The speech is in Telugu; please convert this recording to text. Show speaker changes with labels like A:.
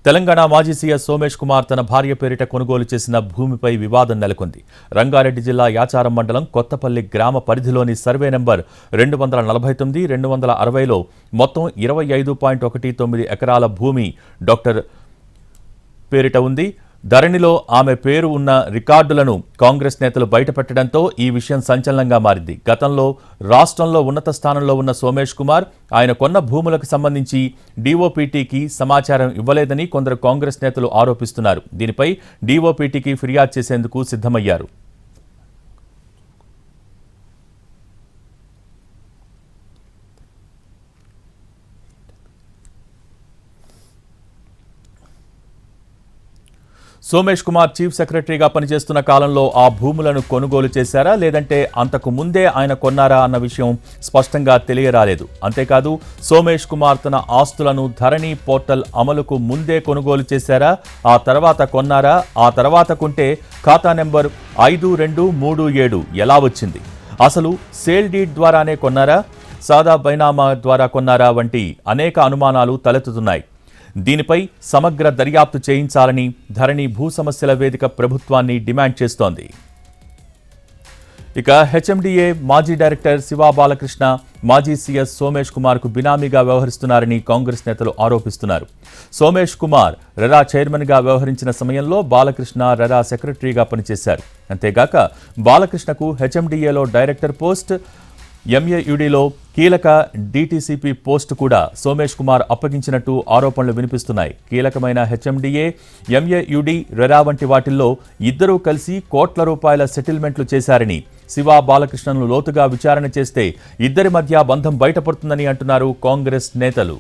A: తెలంగాణ మాజీ సీఎస్ సోమేష్ కుమార్ తన భార్య పేరిట కొనుగోలు చేసిన భూమిపై వివాదం నెలకొంది. రంగారెడ్డి జిల్లా యాచారం మండలం కొత్తపల్లి గ్రామ పరిధిలోని సర్వే నెంబర్ 249, 260లో మొత్తం 25.19 ఎకరాల భూమి డాక్టర్ పేరిట ఉంది. ధరణిలో ఆమె పేరు ఉన్న రికార్డులను కాంగ్రెస్ నేతలు బయటపెట్టడంతో ఈ విషయం సంచలనంగా మారింది. గతంలో రాష్ట్రంలో ఉన్నత స్థానంలో ఉన్న సోమేష్ కుమార్ ఆయన కొన్న భూములకు సంబంధించి డీఓపీటీకి సమాచారం ఇవ్వలేదని కొందరు కాంగ్రెస్ నేతలు ఆరోపిస్తున్నారు. దీనిపై డీఓపీటీకి ఫిర్యాదు చేసేందుకు సిద్ధమయ్యారు. సోమేష్ కుమార్ చీఫ్ సెక్రటరీగా పనిచేస్తున్న కాలంలో ఆ భూములను కొనుగోలు చేశారా లేదంటే అంతకు ముందే ఆయన కొన్నారా అన్న విషయం స్పష్టంగా తెలియరాలేదు. అంతేకాదు సోమేష్ కుమార్ తన ఆస్తులను ధరణి పోర్టల్ అమలుకు ముందే కొనుగోలు చేశారా, ఆ తర్వాత కొన్నారా, ఆ తర్వాత కొంటే ఖాతా నెంబర్ 5237 ఎలా వచ్చింది, అసలు సేల్ డీడ్ ద్వారానే కొన్నారా, సాదా బైనామా ద్వారా కొన్నారా వంటి అనేక అనుమానాలు తలెత్తుతున్నాయి. దీనిపై సమగ్ర దర్యాప్తు చేయించాలని ధరణి భూ సమస్యల వేదిక ప్రభుత్వాన్ని డిమాండ్ చేస్తోంది. ఇక హెచ్ఎండిఏ మాజీ డైరెక్టర్ శివా బాలకృష్ణ మాజీ సీఎస్ సోమేష్ కుమార్కు బినామీగా వ్యవహరిస్తున్నారని కాంగ్రెస్ నేతలు ఆరోపిస్తున్నారు. సోమేష్ కుమార్ రెరా చైర్మన్గా వ్యవహరించిన సమయంలో బాలకృష్ణ రెరా సెక్రటరీగా పనిచేశారు. అంతేగాక బాలకృష్ణకు హెచ్ఎండిఏలో డైరెక్టర్ పోస్ట్, ఎంఏయుడిలో కీలక డీటీసీపీ పోస్టు కూడా సోమేష్ కుమార్ అప్పగించినట్టు ఆరోపణలు వినిపిస్తున్నాయి. కీలకమైన హెచ్ఎండిఏ, ఎంఏయుడి, రెరా వంటి వాటిల్లో ఇద్దరూ కలిసి కోట్ల రూపాయల సెటిల్మెంట్లు చేశారని శివా బాలకృష్ణను లోతుగా విచారణ చేస్తే ఇద్దరి మధ్య బంధం బయటపడుతుందని అంటున్నారు కాంగ్రెస్ నేతలు.